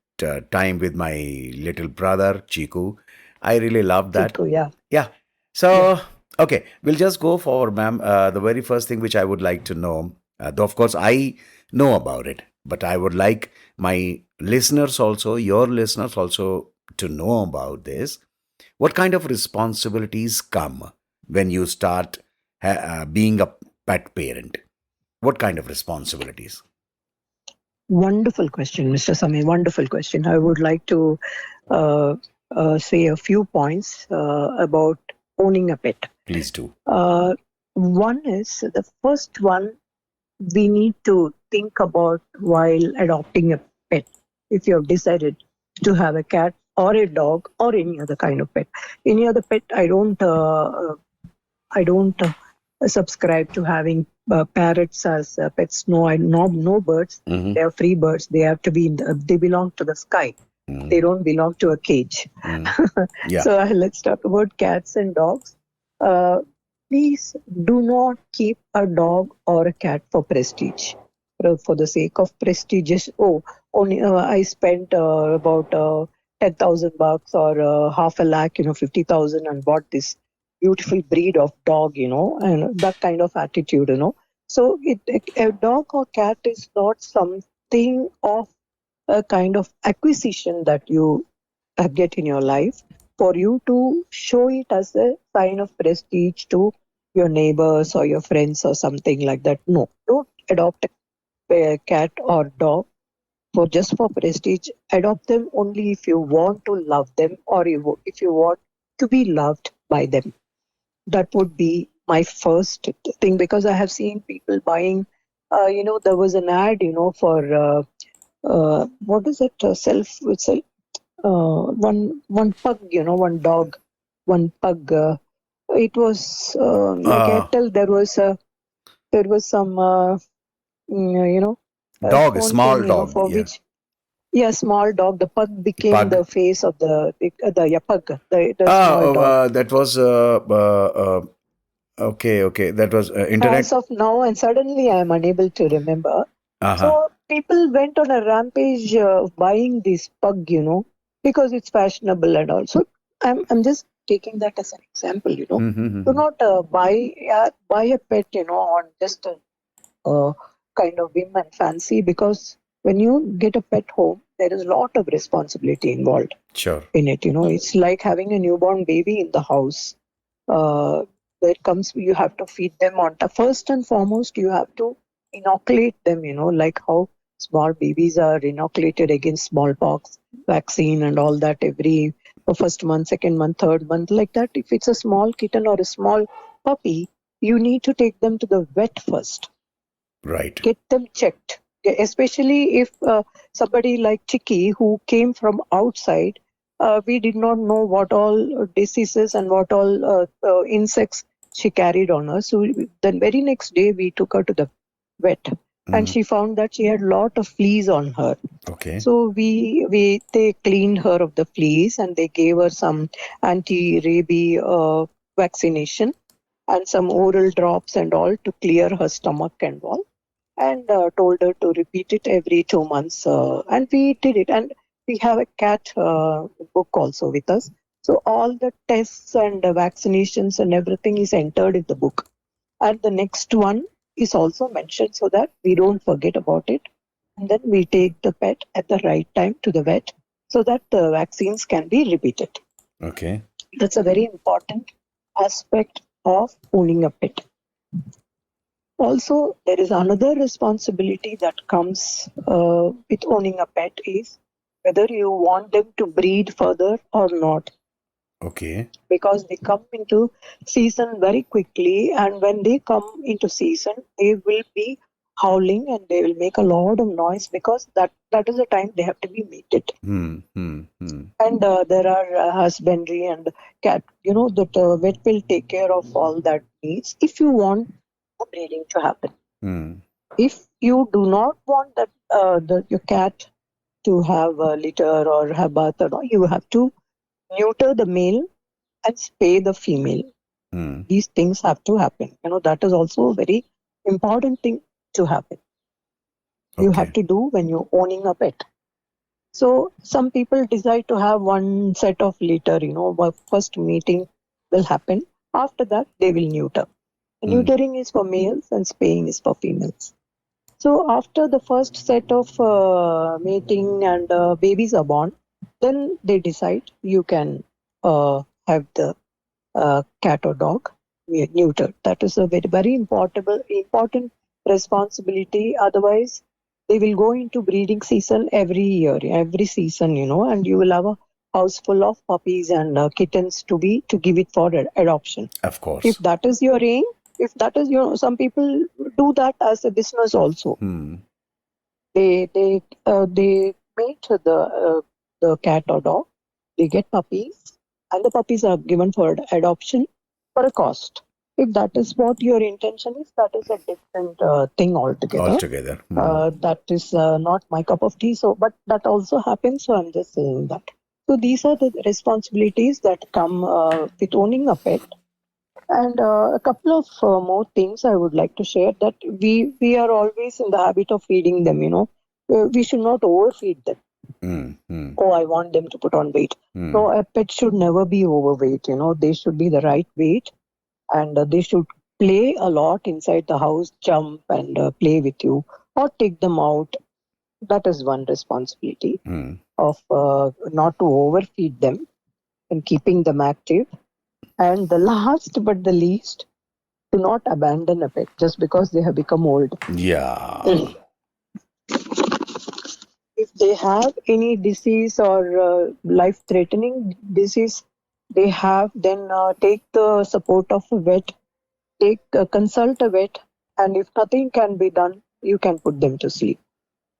time with my little brother, Chiku. I really loved that. Chiku, yeah. Yeah. So, okay, we'll just go forward, ma'am. The very first thing which I would like to know, though of course I know about it, but I would like my listeners also, your listeners also, to know about this. What kind of responsibilities come when you start being a pet parent? What kind of responsibilities? Wonderful question, Mr. Sami. Wonderful question. I would like to say a few points about owning a pet. Please do. One is the first one we need to think about while adopting a pet. If you have decided to have a cat or a dog or any other kind of pet, any other pet, I don't subscribe to having parrots as pets. No birds. Mhm. They are free birds. They have to be. They belong to the sky. They don't belong to a cage. Yeah. So let's talk about cats and dogs. Please do not keep a dog or a cat for prestige. For the sake of prestigious, only I spent about 10,000 bucks or half a lakh, 50,000, and bought this beautiful breed of dog, and that kind of attitude, So a dog or cat is not something of a kind of acquisition that you get in your life for you to show it as a sign of prestige to your neighbors or your friends or something like that. No, don't adopt a cat or dog just for prestige. Adopt them only if you want to love them or if you want to be loved by them. That would be my first thing, because I have seen people buying, there was an ad, for what is it? One pug, one dog, one pug. It was like Airtel. There was some Dog, a phone small thing, dog. for Yeah. which small dog. The pug became Pug. the face of the pug. The small dog. That was okay. That was internet. As of now, and suddenly I am unable to remember. Uh-huh. So people went on a rampage buying this pug, because it's fashionable and all. So I'm just taking that as an example, Mhm. Do not buy a pet, on just a kind of whim and fancy, because when you get a pet home, there is a lot of responsibility involved Sure. in it. It's like having a newborn baby in the house. There comes, you have to feed them on. First and foremost, you have to inoculate them, like how small babies are inoculated against smallpox vaccine and all that every first month, second month, third month, like that. If it's a small kitten or a small puppy, you need to take them to the vet first. Right. Get them checked, especially if somebody like Chikki, who came from outside, we did not know what all diseases and what all insects she carried on her. So the very next day we took her to the vet, and she found that she had a lot of fleas on her. Okay. So they cleaned her of the fleas, and they gave her some anti-rabies vaccination and some oral drops and all to clear her stomach and all, and told her to repeat it every 2 months. And we did it. And we have a cat book also with us. So all the tests and vaccinations and everything is entered in the book. And the next one is also mentioned so that we don't forget about it. And then we take the pet at the right time to the vet so that the vaccines can be repeated. Okay. That's a very important aspect of owning a pet. Also, there is another responsibility that comes with owning a pet is whether you want them to breed further or not, Okay. because they come into season very quickly, and when they come into season they will be howling and they will make a lot of noise because that is the time they have to be mated. And there are husbandry and cat, that vet will take care of all that needs if you want the breeding to happen. If you do not want that your cat to have a litter or have bath or not, you have to neuter the male and spay the female. These things have to happen. That is also a very important thing to happen. You have to do when you're owning a pet. So some people decide to have one set of litter, first meeting will happen. After that, they will neuter. Neutering is for males and spaying is for females. So after the first set of mating and babies are born, then they decide you can have the cat or dog neuter. That is a very, very important responsibility. Otherwise, they will go into breeding season every year, every season, and you will have a house full of puppies and kittens to give it for adoption. Of course. If that is your aim, if that is some people do that as a business also. They mate the cat or dog. They get puppies, and the puppies are given for adoption for a cost. If that is what your intention is, that is a different thing altogether. That is not my cup of tea. So, but that also happens. So I'm just saying that. So these are the responsibilities that come with owning a pet. And a couple of more things I would like to share, that we are always in the habit of feeding them. We should not overfeed them. Oh, I want them to put on weight. No, a pet should never be overweight. They should be the right weight, and they should play a lot inside the house, jump and play with you, or take them out. That is one responsibility of not to overfeed them and keeping them active. And the last but the least, do not abandon a pet just because they have become old. Yeah. If they have any disease or life-threatening disease, then take the support of a vet, consult a vet, and if nothing can be done, you can put them to sleep.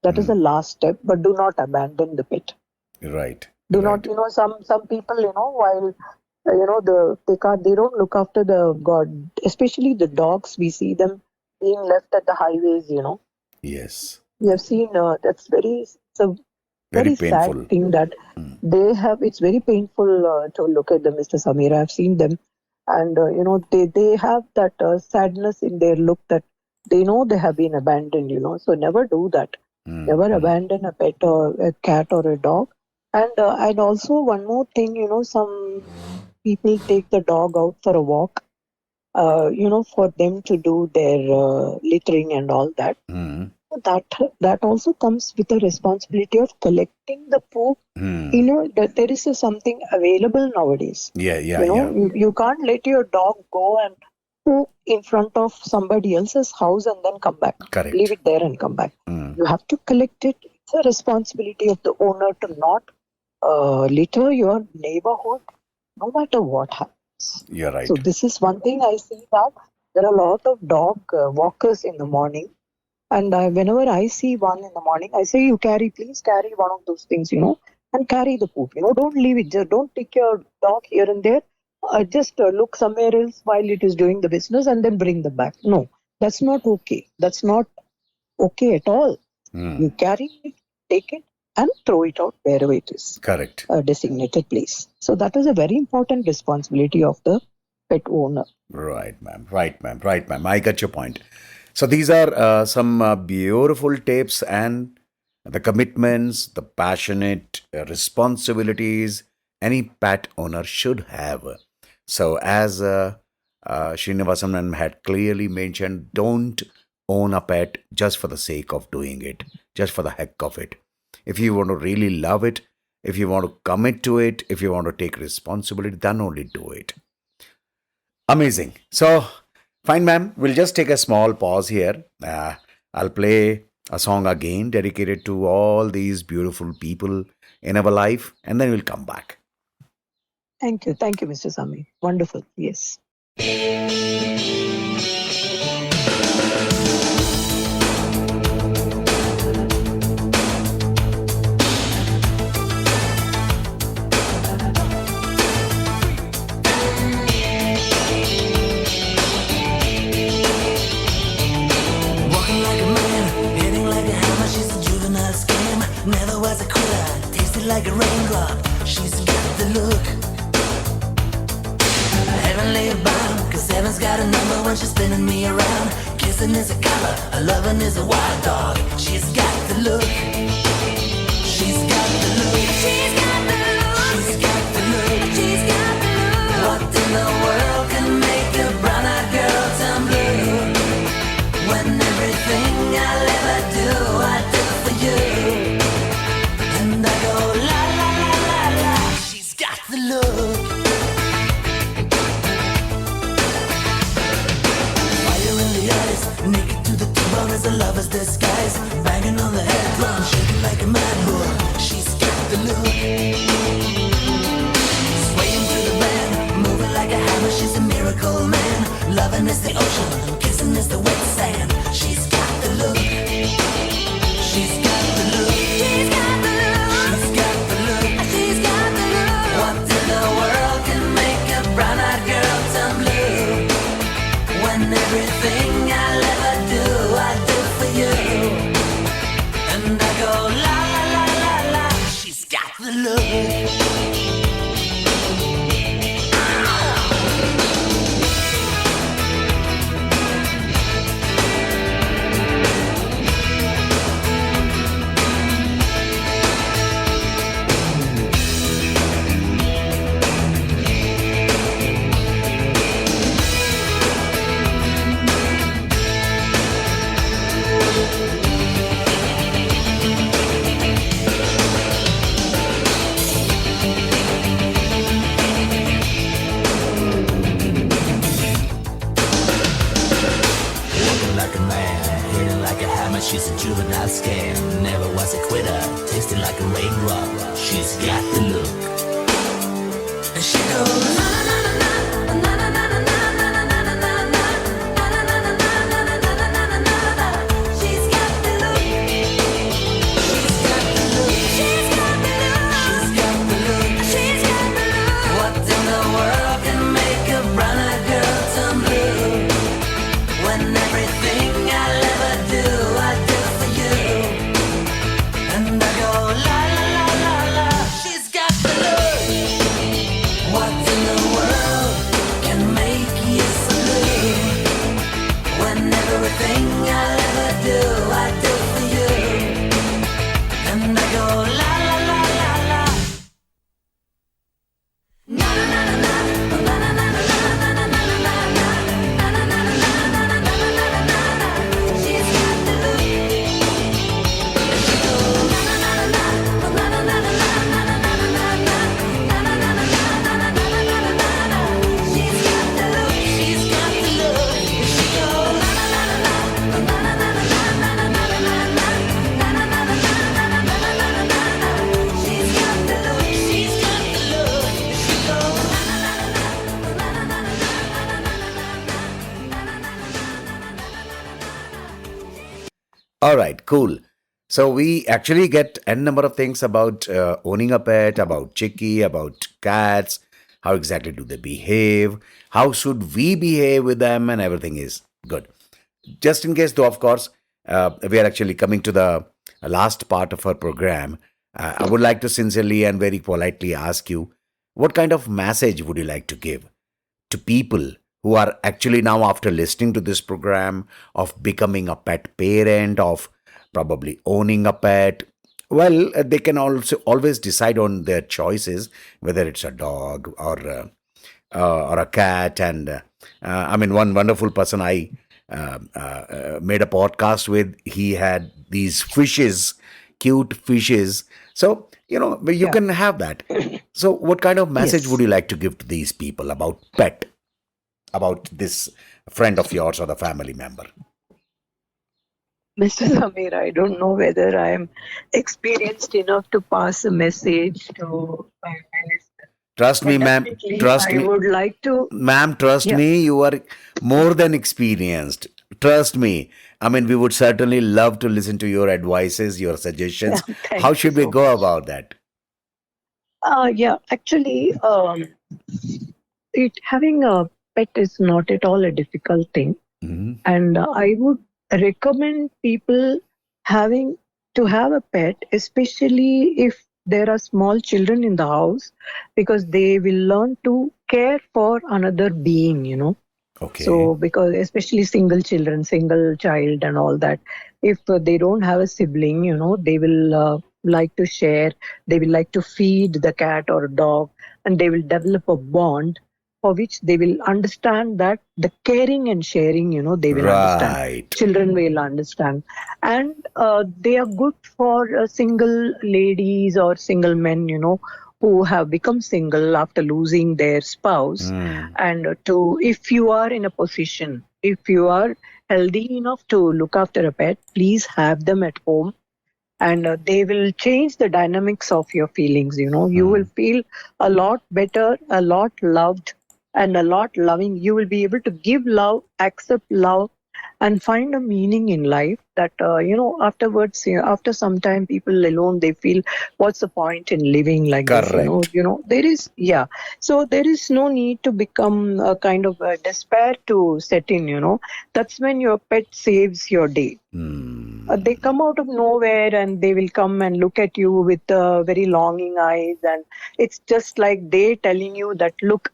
That is the last step, but do not abandon the pet. Right. Do not, some people, while they don't look after the god, especially the dogs. We see them being left at the highways. Yes. We have seen it's a very painful. sad thing that they have. It's very painful to look at them, Mr. Samir. I've seen them, and they have that sadness in their look that they know they have been abandoned. So never do that. Never abandon a pet or a cat or a dog. And also one more thing, some people take the dog out for a walk, for them to do their littering and all that. That also comes with the responsibility of collecting the poop. That there is something available nowadays. You can't let your dog go and poop in front of somebody else's house and then come back. Correct. Leave it there and come back. You have to collect it. It's a responsibility of the owner to not litter your neighborhood, no matter what happens. You're right. So this is one thing I see, that there are a lot of dog walkers in the morning. And whenever I see one in the morning, I say, please carry one of those things, and carry the poop. Don't leave it. Just don't take your dog here and there. Just look somewhere else while it is doing the business and then bring them back. No, that's not okay. That's not okay at all. You carry it, take it, and throw it out wherever it is. Correct. A designated place. So that is a very important responsibility of the pet owner. Right, ma'am. I got your point. So these are some beautiful tips and the commitments, the passionate responsibilities any pet owner should have. So as Srinivasan ma'am had clearly mentioned, don't own a pet just for the sake of doing it, just for the heck of it. If you want to really love it, if you want to commit to it, if you want to take responsibility, then only do it. Amazing. So Fine, ma'am. We'll just take a small pause here. I'll play a song again dedicated to all these beautiful people in our life, and then we'll come back. Thank you, Mr. Sami. Wonderful. Yes. Walking like a man, hitting like a hammer. She's a juvenile scam. Never was a quitter, tasted like a raindrop. She's got the look. Heavenly bound, cause heaven's got a number when she's spinning me around. Kissing is a color, a loving is a wild dog. She's got the look. She's got the look. She's got the look. She's got the look. She's got the look. What in the world can make a brown-eyed girl turn blue? When everything I'll ever do, I do for you. And I go la la la la la. She's got the look. Fire in the eyes, naked to the bone as a lover's disguise. Banging on the head drum, shaking like a mad bull. She's got the look. Swaying through the band, moving like a hammer. She's a miracle man. Loving is the ocean, kissing is the wet sand. She's got the look. She's got the look. She's got the look. She's got the look. She's got the look. What in the world can make a brown-eyed girl turn blue? When everything I'll ever do, I do for you. And I go la la la la la. She's got the look. Walking like a man, hitting like a hammer. She's a juvenile scam. Never was a quitter, tasted like a raindrop. She's got the look. And she goes na na na na na na na na na na na na na na. She's got the look. She's got the look. She's got the look. She's got the look. She's got the look. What in the world can make a brown-eyed girl turn blue? When everything I'll ever do, I do for you. And I go la la la la la. She's got the look. What in the world can make you so blue? When everything I'll ever do, I do for you. And I go la la la la la. Na na na na na na na na na na na na na. She's got the look. She goes na na na na na na na na na na na na na. She's got the look. She's got the look. She goes na na na na na na na na na na na na na. She's got the look. She's got the look. She goes na na na na na na na na All right, cool. So we actually get n number of things about owning a pet, about Chikki, about cats. How exactly do they behave? How should we behave with them? And everything is good. Just in case, though, of course, we are actually coming to the last part of our program. I would like to sincerely and very politely ask you, what kind of message would you like to give to people who are actually now, after listening to this program, of becoming a pet parent, of probably owning a pet? Well, they can also always decide on their choices, whether it's a dog or a cat. And I mean, one wonderful person I made a podcast with, he had these fishes, cute fishes. So, you Yeah. can have that. So, what kind of message Yes. would you like to give to these people about pet? about this friend of yours or the family member? Mr. Samir, I don't know whether I am experienced enough to pass a message to my minister. Trust me, But ma'am. definitely, Trust I me, would like to. ma'am. Trust Yeah, me. You are more than experienced. Trust me. I mean, we would certainly love to listen to your advices, your suggestions. How thank you should we so go much. about that? Yeah, actually, it having a pet is not at all a difficult thing, Mhm. and I would recommend people having to have a pet, especially if there are small children in the house, because they will learn to care for another being, you know. Okay. So, because especially single children, single child, and all that, if they don't have a sibling, you know, they will like to share, they will like to feed the cat or dog, and they will develop a bond for which they will understand that the caring and sharing, you know, they will understand. Right. Children will understand. And they are good for single ladies or single men, you know, who have become single after losing their spouse. Hmm. And to, if you are in a position, if you are healthy enough to look after a pet, please have them at home, and they will change the dynamics of your feelings. You know, you will feel a lot better, a lot loved, and a lot loving. You will be able to give love, accept love, and find a meaning in life that, you know, afterwards, you know, after some time, people alone, they feel, what's the point in living like this? Correct. You know, there is, yeah. So there is no need to become a kind of a despair to set in, you know. That's when your pet saves your day. Hmm. They come out of nowhere, and they will come and look at you with very longing eyes, and it's just like they telling you that, look,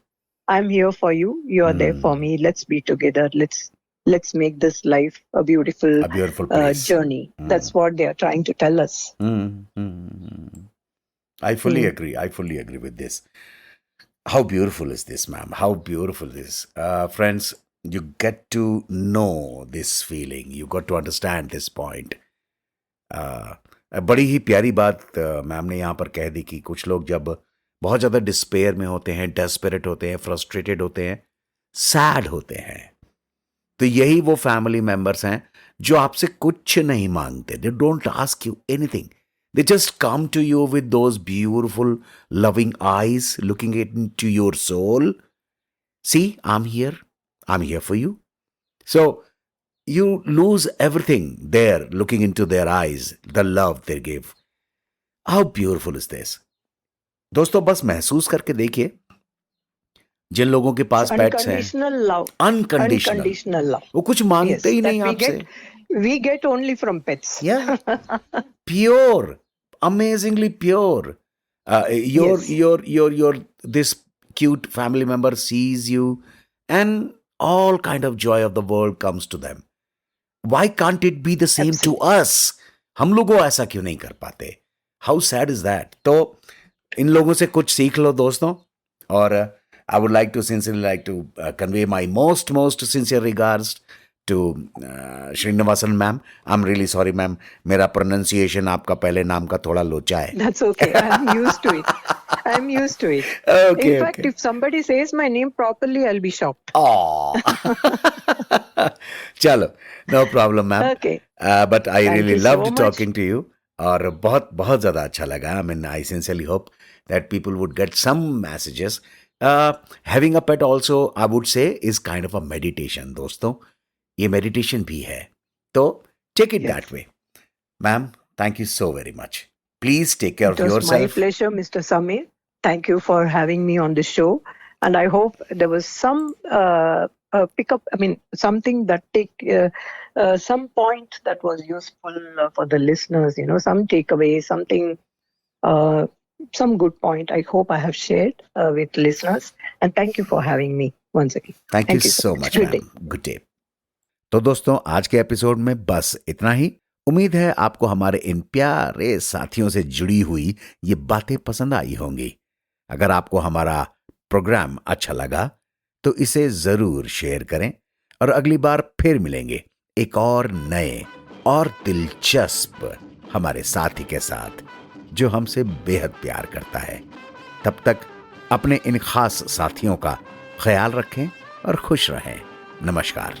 I'm here for you, you are there for me, let's be together, let's make this life a beautiful A beautiful place. journey. That's what they are trying to tell us. I fully Hmm. agree. I fully agree with this. How beautiful is this, ma'am? How beautiful this. Friends, you get to know this feeling. You got to understand this point. बड़ी ही प्यारी बात ma'am ने यहाँ पर कह दी कि कुछ लोग जब बहुत ज़्यादा डिस्पेयर में होते हैं, डेस्परेट होते हैं, फ्रस्ट्रेटेड होते हैं, सैड होते हैं, तो यही वो फैमिली मेंबर्स हैं जो आपसे कुछ नहीं मांगते. They don't ask you anything. They just come to you with those beautiful, loving eyes, looking into your soul. See, I'm here. I'm here for you. So you lose everything there, looking into their eyes, the love they give. How beautiful is this? दोस्तों बस महसूस करके देखिए जिन लोगों के पास pets हैं, Unconditional love. Unconditional, Unconditional love. वो कुछ मांगते Yes, ही नहीं that आपसे. we get only from pets. Yeah, pure, amazingly pure. Yes. Your this cute family member sees you, and all kind of joy of the world comes to them. Why can't it be the same to Absolutely. us? हम लोगों ऐसा क्यों नहीं कर पाते? How sad is that? तो इन लोगों से कुछ सीख लो दोस्तों. और I would like to sincerely like to convey my most sincere regards to Srinivasan ma'am. I'm really sorry ma'am. मेरा pronunciation आपका पहले नाम का थोड़ा लोचा है. That's okay. I'm used to it. I'm used to it. Okay, In fact, okay. if somebody says my name properly, I'll be shocked. Oh. चलो, no problem ma'am. Okay. But I Thank really you so loved much. talking to you. और बहुत बहुत ज़्यादा अच्छा लगा. I mean, I sincerely hope that people would get some messages. Having a pet also, I would say, is kind of a meditation, दोस्तों. ये meditation भी है. तो take it Yes. that way. Ma'am, thank you so very much. Please take care It of was my yourself. pleasure, Mr. Samir. Thank you for having me on the show. And I hope there was some pickup, I mean, something that some point that was useful for the listeners, you know, some takeaway, something, some good point. I hope I have shared with listeners. And thank you for having me once again. Thank you so much, Good day. ma'am. Good day. तो दोस्तों आज के episode में बस इतना ही. उम्मीद है आपको हमारे इन प्यारे साथियों से जुड़ी हुई ये बातें पसंद आई होंगी. अगर आपको हमारा प्रोग्राम अच्छा लगा तो इसे जरूर शेयर करें और अगली बार फिर मिलेंगे एक और नए और दिलचस्प हमारे साथी के साथ जो हमसे बेहद प्यार करता है. तब तक अपने इन खास साथियों का ख्याल रखें. और खुश रहें। नमस्कार।